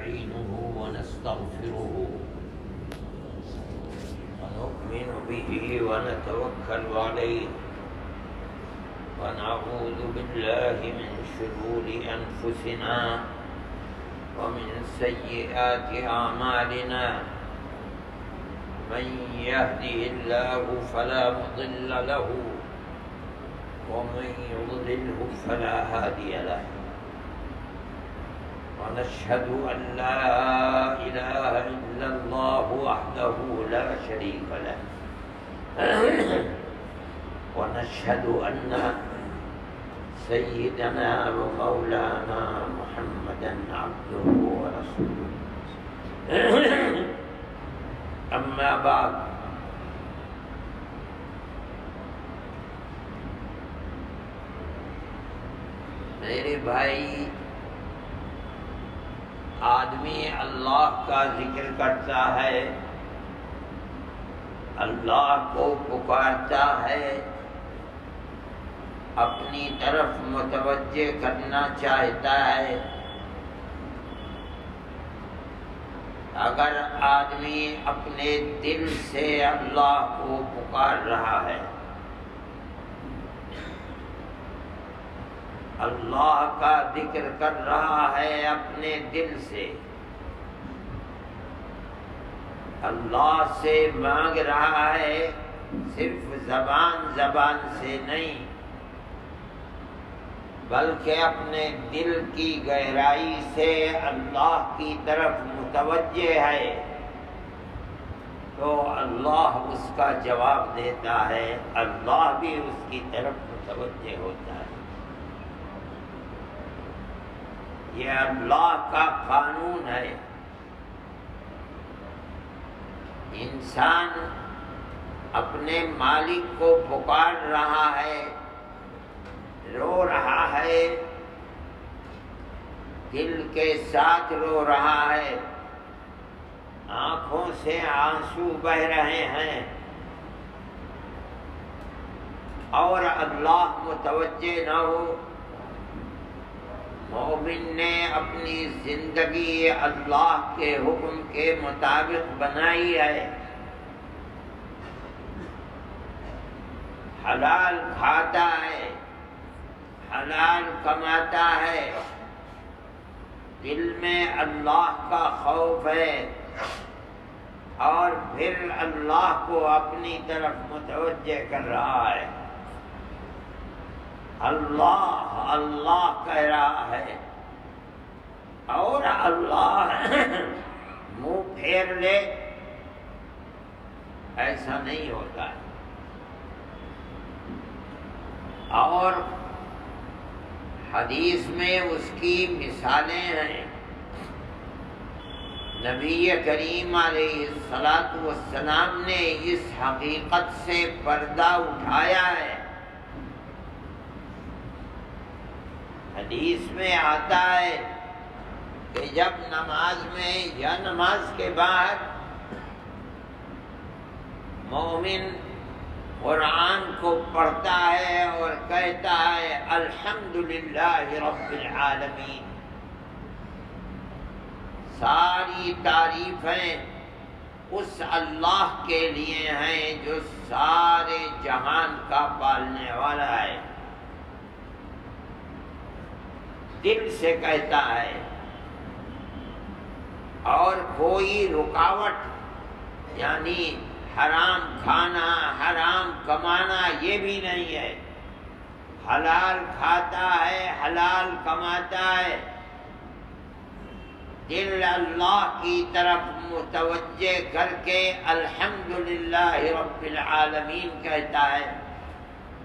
ونستعينه ونستغفره ونؤمن به ونتوكل عليه ونعوذ بالله من شرور أنفسنا ومن سيئات أعمالنا من يهده الله فلا مضل له ومن يضلله فلا هادي له ونشهد أن لا إله إلا الله وحده لا شريك له ونشهد أن سيدنا ومولانا محمدا عبده ورسوله أما بعد میرے بھائی، آدمی اللہ کا ذکر کرتا ہے، اللہ کو پکارتا ہے، اپنی طرف متوجہ کرنا چاہتا ہے۔ اگر آدمی اپنے دل سے اللہ کو پکار رہا ہے، اللہ کا ذکر کر رہا ہے اپنے دل سے، اللہ سے مانگ رہا ہے، صرف زبان سے نہیں بلکہ اپنے دل کی گہرائی سے اللہ کی طرف متوجہ ہے، تو اللہ اس کا جواب دیتا ہے، اللہ بھی اس کی طرف متوجہ ہوتا ہے۔ یہ اللہ کا قانون ہے۔ انسان اپنے مالک کو پکار رہا ہے، رو رہا ہے، دل کے ساتھ رو رہا ہے، آنکھوں سے آنسو بہ رہے ہیں، اور اللہ متوجہ نہ ہو۔ مومن نے اپنی زندگی اللہ کے حکم کے مطابق بنائی ہے، حلال کھاتا ہے، حلال کماتا ہے، دل میں اللہ کا خوف ہے، اور پھر اللہ کو اپنی طرف متوجہ کر رہا ہے، اللہ اللہ کہہ رہا ہے، اور اللہ منہ پھیر لے، ایسا نہیں ہوتا ہے۔ اور حدیث میں اس کی مثالیں ہیں۔ نبی کریم علیہ السلام نے اس حقیقت سے پردہ اٹھایا ہے۔ حدیث میں آتا ہے کہ جب نماز میں یا نماز کے بعد مومن قرآن کو پڑھتا ہے اور کہتا ہے الحمدللہ رب العالمین، ساری تعریفیں اس اللہ کے لیے ہیں جو سارے جہان کا پالنے والا ہے، دل سے کہتا ہے، اور کوئی رکاوٹ یعنی حرام کھانا، حرام کمانا یہ بھی نہیں ہے، حلال کھاتا ہے، حلال کماتا ہے، دل اللہ کی طرف متوجہ کر کے الحمدللہ رب العالمین کہتا ہے،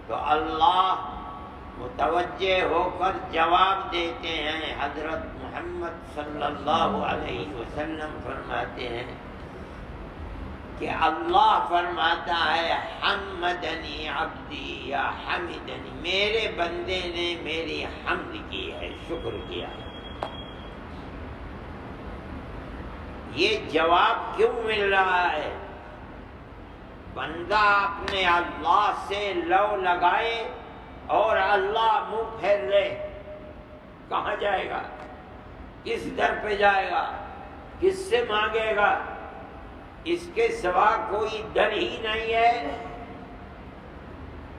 تو اللہ متوجہ ہو کر جواب دیتے ہیں۔ حضرت محمد صلی اللہ علیہ وسلم فرماتے ہیں کہ اللہ فرماتا ہے حمدنی عبدی یا حمدنی، میرے بندے نے میری حمد کی ہے، شکر کیا ہے۔ یہ جواب کیوں مل رہا ہے؟ بندہ اپنے اللہ سے لو لگائے اور اللہ منہ پھیر لے، کہاں جائے گا؟ کس در پہ جائے گا؟ کس سے مانگے گا؟ اس کے سوا کوئی در ہی نہیں ہے،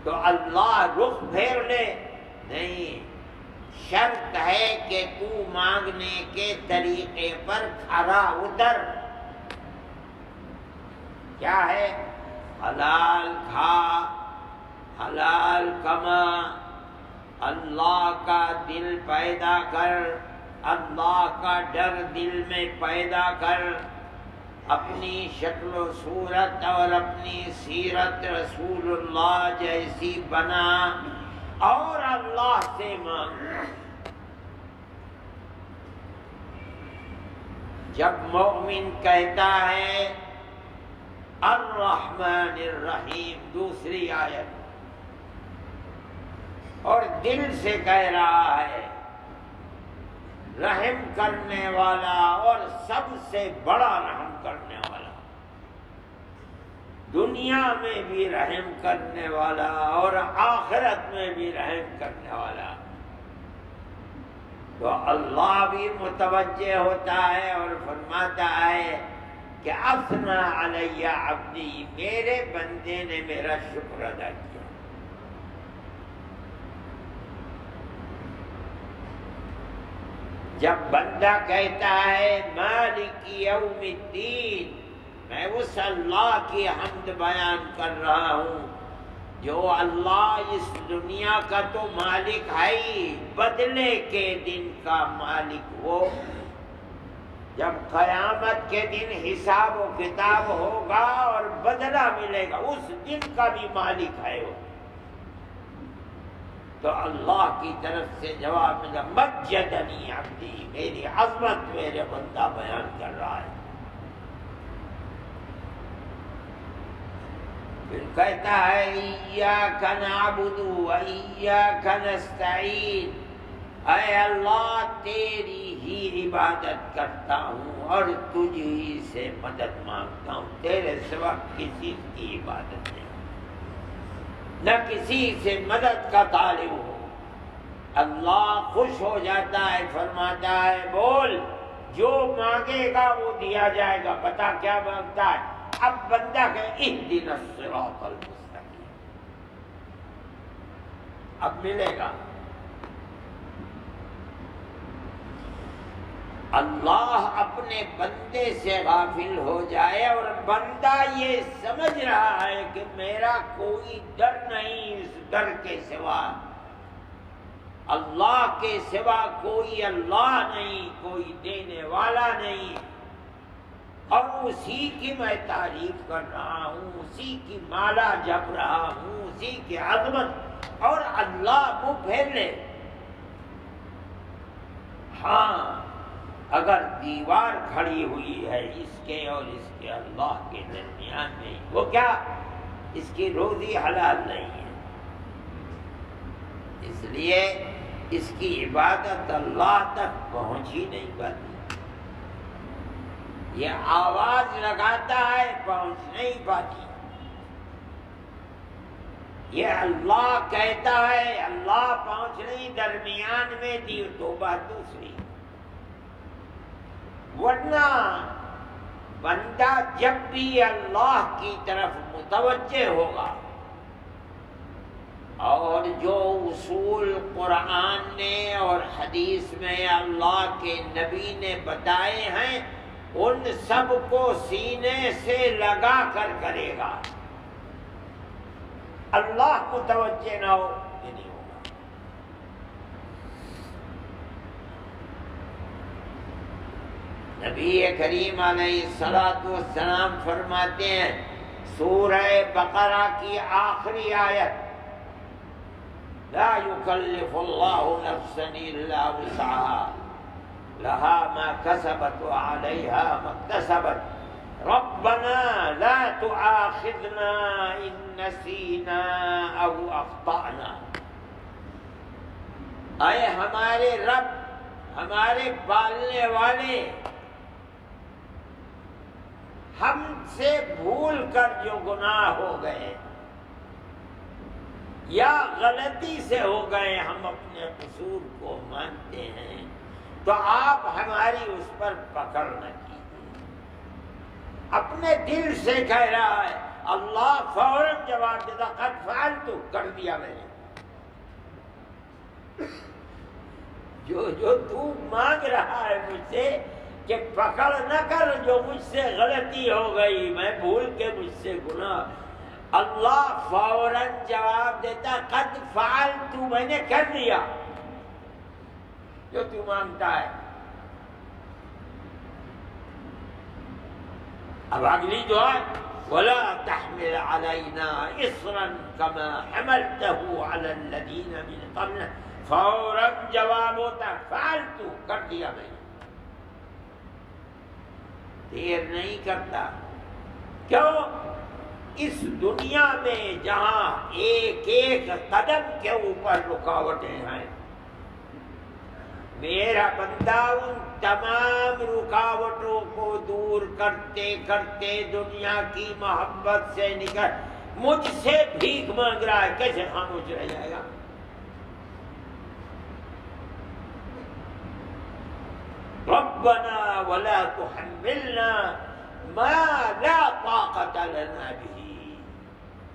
تو اللہ رخ پھیر لے؟ نہیں، شرط ہے کہ تو مانگنے کے طریقے پر کھرا اتر۔ کیا ہے؟ حلال کھا، حلال کما، اللہ کا دل پیدا کر، اللہ کا ڈر دل میں پیدا کر، اپنی شکل و صورت اور اپنی سیرت رسول اللہ جیسی بنا اور اللہ سے مانگ۔ جب مومن کہتا ہے الرحمن الرحیم، دوسری آیت، اور دل سے کہہ رہا ہے رحم کرنے والا اور سب سے بڑا رحم کرنے والا، دنیا میں بھی رحم کرنے والا اور آخرت میں بھی رحم کرنے والا، تو اللہ بھی متوجہ ہوتا ہے اور فرماتا ہے کہ اثنا علی عبدی، میرے بندے نے میرا شکر ادا کیا۔ جب بندہ کہتا ہے مالک یوم الدین، میں اس اللہ کی حمد بیان کر رہا ہوں جو اللہ اس دنیا کا تو مالک ہے ہی، بدلے کے دن کا مالک وہ، جب قیامت کے دن حساب و کتاب ہوگا اور بدلہ ملے گا، اس دن کا بھی مالک ہے وہ۔ تو اللہ کی طرف سے جواب ملا مجدنی عبدی، میری عظمت میرے بندہ بیان کر رہا ہے۔ پھر کہتا ہے ایاک نعبد و ایاک نستعین، اے اللہ تیری ہی عبادت کرتا ہوں اور تجھ ہی سے مدد مانگتا ہوں، تیرے سوا کسی کی عبادت نہیں، نہ کسی سے مدد کا طالب ہو۔ اللہ خوش ہو جاتا ہے، فرماتا ہے بول، جو مانگے گا وہ دیا جائے گا۔ بتا کیا مانگتا ہے؟ اب بندہ کہ اہدنا الصراط المستقیم، اب ملے گا۔ اللہ اپنے بندے سے غافل ہو جائے اور بندہ یہ سمجھ رہا ہے کہ میرا کوئی ڈر نہیں اس ڈر کے سوا، اللہ کے سوا کوئی اللہ نہیں، کوئی دینے والا نہیں، اور اسی کی میں تعریف کر رہا ہوں، اسی کی مالا جپ رہا ہوں، اسی کی عظمت، اور اللہ منہ پھیر لے۔ ہاں، اگر دیوار کھڑی ہوئی ہے اس کے اور اس کے اللہ کے درمیان میں، وہ کیا؟ اس کی روزی حلال نہیں ہے، اس لیے اس کی عبادت اللہ تک پہنچ ہی نہیں پاتی۔ یہ آواز لگاتا ہے، پہنچ نہیں پاتی۔ یہ اللہ کہتا ہے، اللہ پہنچ نہیں، درمیان میں دی تو بات دوسری۔ ورنہ بندہ جب بھی اللہ کی طرف متوجہ ہوگا اور جو اصول قرآن نے اور حدیث میں اللہ کے نبی نے بتائے ہیں، ان سب کو سینے سے لگا کر کرے گا، اللہ کو توجہ نہ ہو، یہ نہیں ہوگا۔ نبی کریم علیہ السلام فرماتے ہیں سورہ بقرہ کی آخری آیت، لا يكلف الله نفسا الا وسعها لها ما كسبت وعليها ما اكتسبت ربنا لا تؤاخذنا ان نسينا او اخطأنا۔ اے ہمارے رب، ہمارے پالنے والے، ہم سے بھول کر جو گناہ ہو گئے یا غلطی سے ہو گئے، ہم اپنے قصور کو مانتے ہیں، تو آپ ہماری اس پر پکڑ نہ کیجیے۔ اپنے دل سے کہہ رہا ہے، اللہ فوراً جواب دیتا قد فعلت، کر دیا میں نے۔ جو تو مانگ رہا ہے مجھ سے کہ پکڑ نہ کر، جو مجھ سے غلطی ہو گئی، میں بھول کے مجھ سے گناہ، اللہ فوراً جواب دیتا قد فعلت، میں نے کر دیا جو تو مانگتا ہے۔ اب اگلی دعا وَلَا تَحْمِلْ عَلَيْنَا إِصْرًا كَمَا حَمَلْتَهُ عَلَى الَّذِينَ مِنْ قَبْلِنَا، فوراً جواب ہوتا فعلت، کر دیا میں نے، دیر نہیں کرتا۔ کیوں؟ اس دنیا میں جہاں ایک ایک قدم کے اوپر رکاوٹیں ہیں، میرا بندہ ان تمام رکاوٹوں کو دور کرتے کرتے دنیا کی محبت سے نکل مجھ سے بھیک مانگ رہا ہے، کیسے خاموش رہ جائے گا؟ ربنا ولا تحملنا ما لا طاقت لنا به،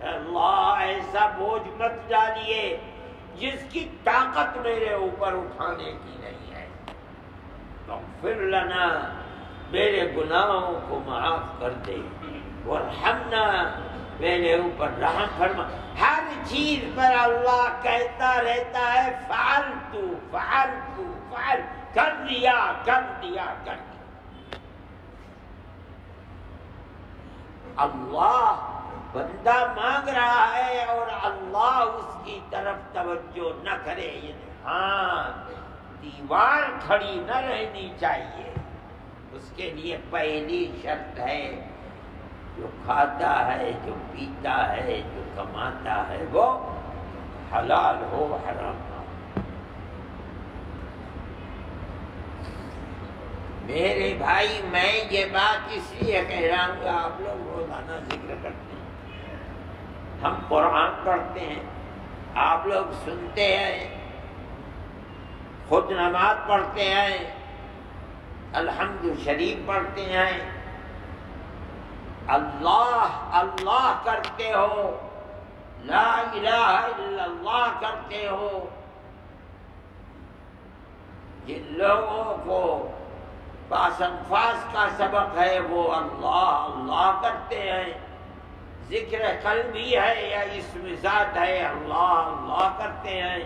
اللہ ایسا بوجھ مت ڈالیے جس کی طاقت میرے اوپر اٹھانے کی نہیں ہے۔ اغفر لنا، میرے گناہوں کو معاف کر دے، وارحمنا، میرے اوپر رحم فرما۔ ہر چیز پر اللہ کہتا رہتا ہے فعلت فعلت فعلت، کر دیا کر دیا کر دیا۔ اللہ بندہ مانگ رہا ہے اور اللہ اس کی طرف توجہ نہ کرے، یعنی ہاں دیوار کھڑی نہ رہنی چاہیے۔ اس کے لیے پہلی شرط ہے جو کھاتا ہے، جو پیتا ہے، جو کماتا ہے وہ حلال ہو، حرام نہ ہو۔ میرے بھائی، میں یہ بات اس لیے کہہ رہا ہوں کہ آپ لوگ روزانہ ذکر کرتے ہیں، ہم قرآن پڑھتے ہیں، آپ لوگ سنتے ہیں، خود نماز پڑھتے ہیں، الحمد شریف پڑھتے ہیں، اللہ اللہ کرتے ہو، لا الہ الا اللہ کرتے ہو۔ جن لوگوں کو پاس انفاس کا سبق ہے وہ اللہ اللہ کرتے ہیں، ذکر قلبی ہے یا اسم ذات ہے اللہ اللہ کرتے ہیں،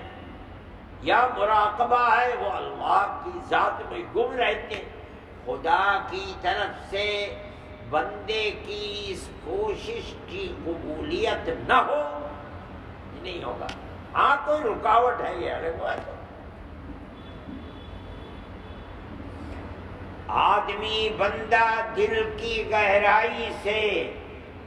یا مراقبہ ہے وہ اللہ کی ذات میں گم رہتے ہیں۔ خدا کی طرف سے بندے کی اس کوشش کی قبولیت نہ ہو، یہ نہیں ہوگا۔ ہاں کوئی رکاوٹ ہے، یہ الگ بات ہے۔ آدمی بندہ دل کی گہرائی سے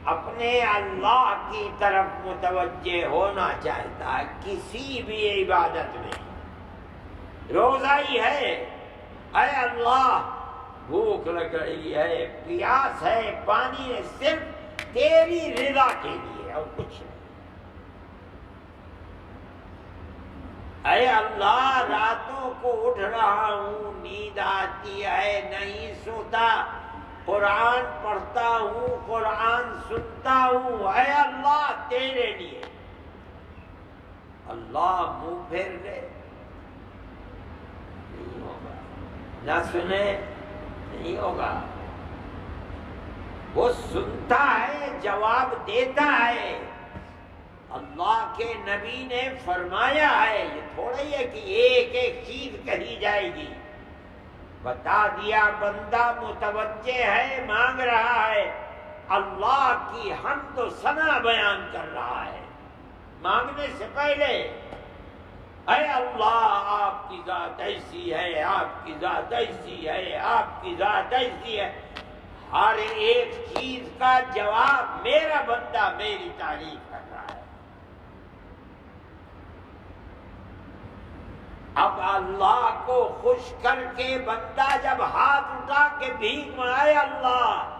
اپنے اللہ کی طرف متوجہ ہونا چاہتا ہے کسی بھی عبادت میں۔ روزہ ہی ہے، اے اللہ بھوک لگ رہی ہے، پیاس ہے، پانی ہے، صرف تیری رضا کے لیے اور کچھ نہیں۔ اے اللہ راتوں کو اٹھ رہا ہوں، نیند آتی ہے، نہیں سوتا، قرآن پڑھتا ہوں، قرآن سنتا ہوں، اے اللہ تیرے لیے۔ اللہ منہ پھیر لے، نہیں ہوگا، نہ سنے، نہیں ہوگا۔ وہ سنتا ہے، جواب دیتا ہے۔ اللہ کے نبی نے فرمایا ہے، یہ تھوڑا ہی ہے کہ ایک ایک چیز کہی جائے گی، بتا دیا بندہ متوجہ ہے، مانگ رہا ہے، اللہ کی حمد و ثنا بیان کر رہا ہے مانگنے سے پہلے۔ اے اللہ آپ کی ذات ایسی ہے، آپ کی ذات ایسی ہے، آپ کی ذات ایسی ہے۔ ہر ایک چیز کا جواب میرا بندہ میری تعریف کر رہا ہے۔ اب اللہ کو خوش کر کے بندہ جب ہاتھ اٹھا کے بھیک مانگے، اللہ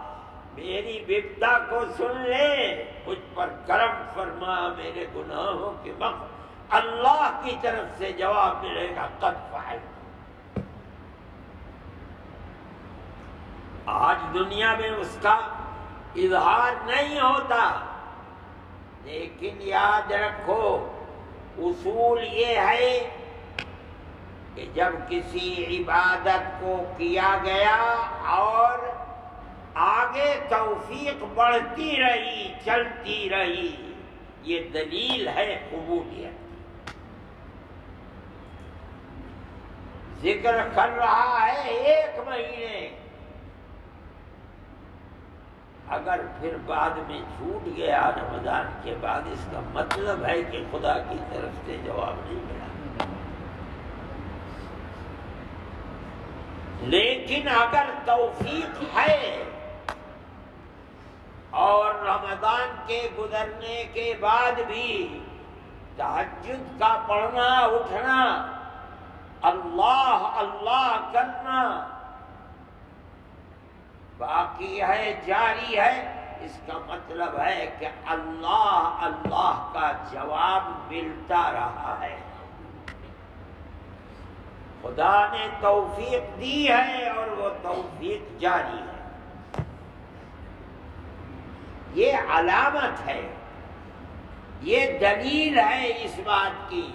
میری بپتا کو سن لے، مجھ پر کرم فرما، میرے گناہوں کے مغفرت، اللہ کی طرف سے جواب ملے گا قد فعلت۔ آج دنیا میں اس کا اظہار نہیں ہوتا، لیکن یاد رکھو اصول یہ ہے کہ جب کسی عبادت کو کیا گیا اور آگے توفیق بڑھتی رہی، چلتی رہی، یہ دلیل ہے قبولیت۔ ذکر کر رہا ہے 1 مہینے، اگر پھر بعد میں چھوٹ گیا رمضان کے بعد، اس کا مطلب ہے کہ خدا کی طرف سے جواب نہیں ملا۔ لیکن اگر توفیق ہے اور رمضان کے گزرنے کے بعد بھی تہجد کا پڑھنا، اٹھنا، اللہ اللہ کرنا باقی ہے، جاری ہے، اس کا مطلب ہے کہ اللہ اللہ کا جواب ملتا رہا ہے، خدا نے توفیق دی ہے اور وہ توفیق جاری ہے۔ یہ علامت ہے، یہ دلیل ہے اس بات کی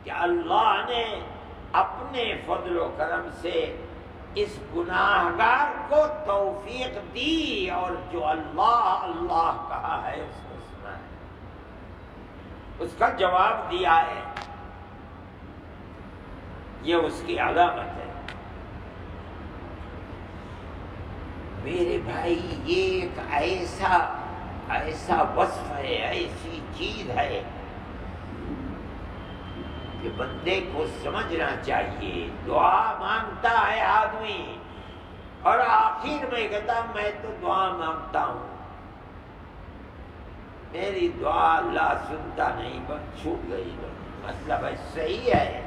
کہ اللہ نے اپنے فضل و کرم سے اس گناہگار کو توفیق دی، اور جو اللہ اللہ کہا ہے اس کو سنا ہے، اس کا جواب دیا ہے، یہ اس کی علامت ہے۔ میرے بھائی یہ ایک ایسا وصف ہے، ایسی چیز ہے کہ بندے کو سمجھنا چاہیے۔ دعا مانگتا ہے آدمی اور آخر میں کہتا میں تو دعا مانگتا ہوں، میری دعا اللہ سنتا نہیں، بس چھوٹ گئی، مطلب ہے صحیح ہے،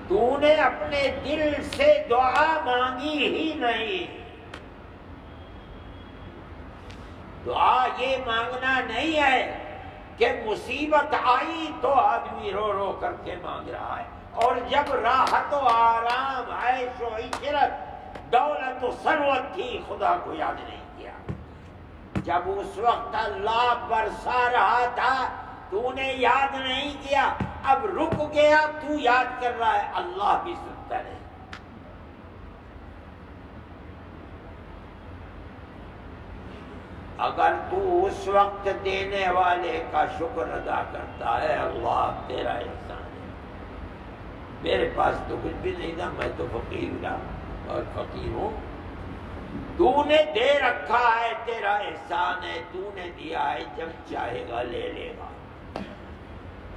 تو نے اپنے دل سے دعا مانگی ہی نہیں۔ دعا یہ مانگنا نہیں ہے کہ مصیبت آئی تو آدمی رو رو کر کے مانگ رہا ہے، اور جب راحت و آرام، عیش و عشرت، دولت و ثروت تھی خدا کو یاد نہیں کیا۔ جب اس وقت اللہ برسا رہا تھا تو نے یاد نہیں کیا، اب رک گیا تو یاد کر رہا ہے، اللہ بھی سنتا نہیں۔ اگر تو اس وقت دینے والے کا شکر ادا کرتا ہے، اللہ تیرا احسان ہے، میرے پاس تو کچھ بھی نہیں تھا، میں تو فقیر تھا اور فقیر ہوں، تو نے دے رکھا ہے، تیرا احسان ہے، تو نے دیا ہے، جب چاہے گا لے لے گا۔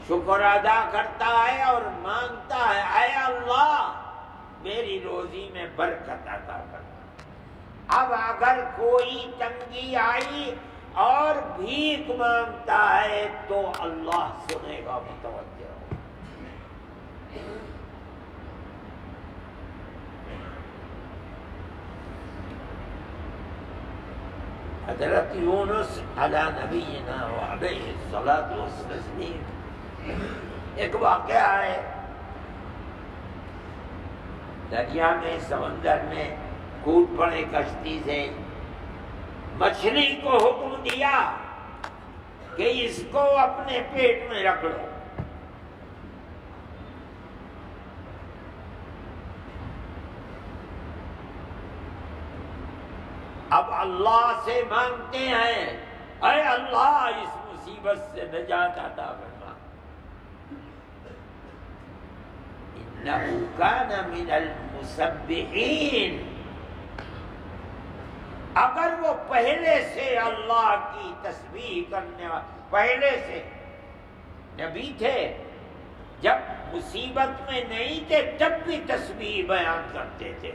شکر ادا کرتا ہے اور مانگتا ہے، اے اللہ میری روزی میں برکت عطا کرنا۔ اب اگر کوئی تنگی آئی اور بھیک مانگتا ہے تو اللہ سنے گا، متوجہ ہو۔ حضرت یونس علی نبینا وعلیہ الصلاۃ والتسلیم، ایک واقعہ ہے، دریا میں، سمندر میں کود پڑے کشتی سے، مچھلی کو حکم دیا کہ اس کو اپنے پیٹ میں رکھ لو۔ اب اللہ سے مانگتے ہیں، اے اللہ اس مصیبت سے نجات عطا فرما۔ انہ کان من المسبحین، اگر وہ پہلے سے اللہ کی تسبیح کرنے والے، پہلے سے نبی تھے، جب مصیبت میں نہیں تھے تب بھی تسبیح بیان کرتے تھے۔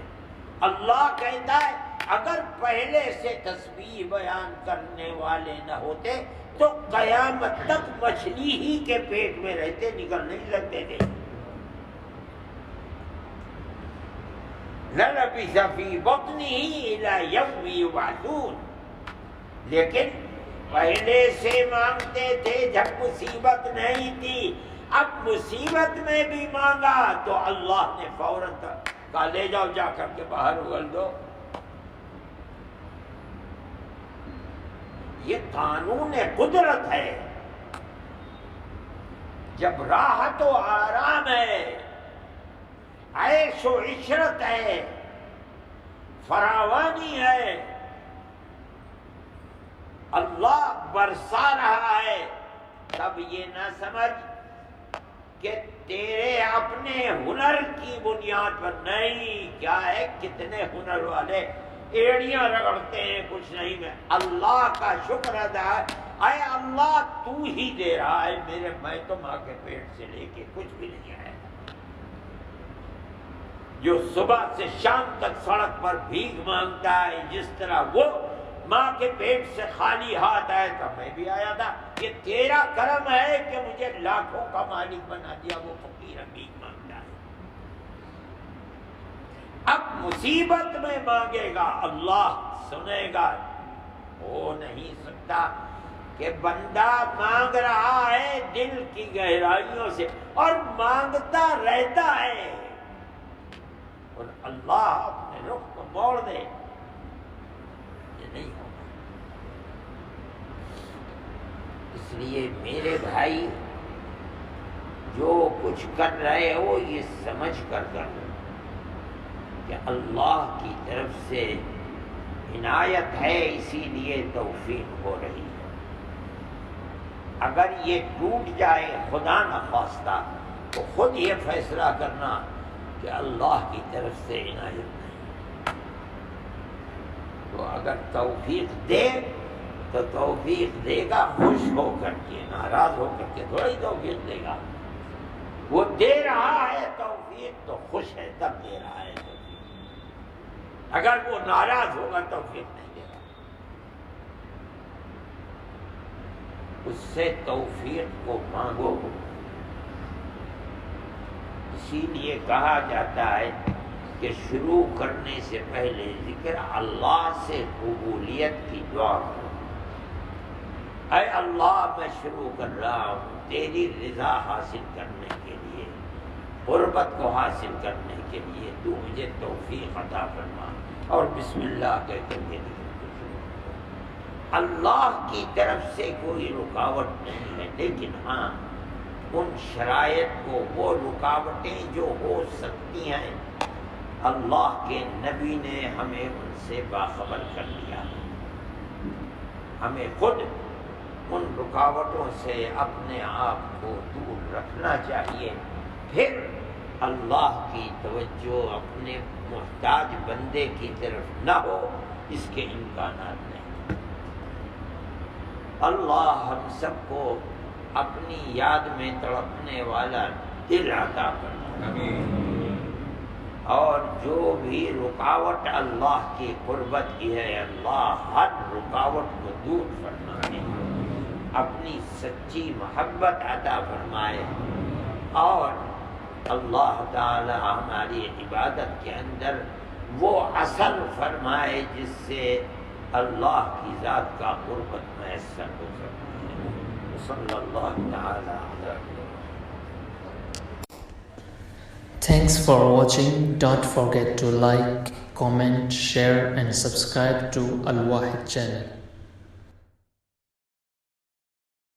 اللہ کہتا ہے اگر پہلے سے تسبیح بیان کرنے والے نہ ہوتے تو قیامت تک مچھلی ہی کے پیٹ میں رہتے، نکل نہیں سکتے تھے۔ لَلَبِثَ فِي بَطْنِهِ إِلَى يَوْمِ يُبْعَثُونَ، لیکن پہلے سے مانگتے تھے جب مصیبت نہیں تھی، اب مصیبت میں بھی مانگا تو اللہ نے فوراً کہا لے جاؤ، جا کر کے باہر اگل دو۔ یہ قانون قدرت ہے. جب راحت و آرام ہے، عیش و عشرت ہے، فراوانی ہے، اللہ برسا رہا ہے، تب یہ نہ سمجھ کہ تیرے اپنے ہنر کی بنیاد پر نہیں. کیا ہے، کتنے ہنر والے ایڑیاں رگڑتے ہیں، کچھ نہیں. میں اللہ کا شکر ادا ہے، اے اللہ تو ہی دے رہا ہے میرے، میں تو ماں کے پیٹ سے لے کے کچھ بھی نہیں آیا. جو صبح سے شام تک سڑک پر بھیک مانگتا ہے، جس طرح وہ ماں کے پیٹ سے خالی ہاتھ آیا تھا، میں بھی آیا تھا. یہ تیرا کرم ہے کہ مجھے لاکھوں کا مالک بنا دیا. وہ فقیر بھیک مانگتا ہے، اب مصیبت میں مانگے گا، اللہ سنے گا. ہو نہیں سکتا کہ بندہ مانگ رہا ہے دل کی گہرائیوں سے اور مانگتا رہتا ہے اور اللہ اپنے رخ کو موڑ دے. یہ نہیں ہوگا. اس لیے میرے بھائی، جو کچھ کر رہے ہو یہ سمجھ کر کرو کہ اللہ کی طرف سے عنایت ہے، اسی لیے توفیق ہو رہی ہے. اگر یہ ٹوٹ جائے خدا نخواستہ تو خود یہ فیصلہ کرنا کہ اللہ کی طرف سے عنایت نہیں. تو اگر توفیق دے تو توفیق دے گا خوش ہو کر کے، ناراض ہو کر کے تھوڑی توفیق دے گا. وہ دے رہا ہے توفیق تو خوش ہے، تب دے رہا ہے توفیق. اگر وہ ناراض ہوگا توفیق نہیں دے گا. اس سے توفیق کو مانگو. اسی لیے کہا جاتا ہے کہ شروع کرنے سے پہلے ذکر اللہ سے قبولیت کی دعا کرو. اے اللہ میں شروع کر رہا ہوں تیری رضا حاصل کرنے کے لیے، قربت کو حاصل کرنے کے لیے تو مجھے توفیق عطا فرما. اور بسم اللہ کہہ کر کے اللہ کی طرف سے کوئی رکاوٹ نہیں ہے، لیکن ہاں ان شرائط کو، وہ رکاوٹیں جو ہو سکتی ہیں، اللہ کے نبی نے ہمیں ان سے باخبر کر دیا. ہمیں خود ان رکاوٹوں سے اپنے آپ کو دور رکھنا چاہیے. پھر اللہ کی توجہ اپنے محتاج بندے کی طرف نہ ہو، اس کے امکانات نہیں. اللہ ہم سب کو اپنی یاد میں تڑپنے والا دل عطا فرمائے، اور جو بھی رکاوٹ اللہ کی قربت کی ہے، اللہ ہر رکاوٹ کو دور فرمائے، اپنی سچی محبت عطا فرمائے، اور اللہ تعالی ہماری عبادت کے اندر وہ اثر فرمائے جس سے اللہ کی ذات کا قربت میسر ہو سکتی ہے. صلی اللہ تعالی علیہ. Thanks for watching. Don't forget to like, comment, share and subscribe to Al Wahid channel.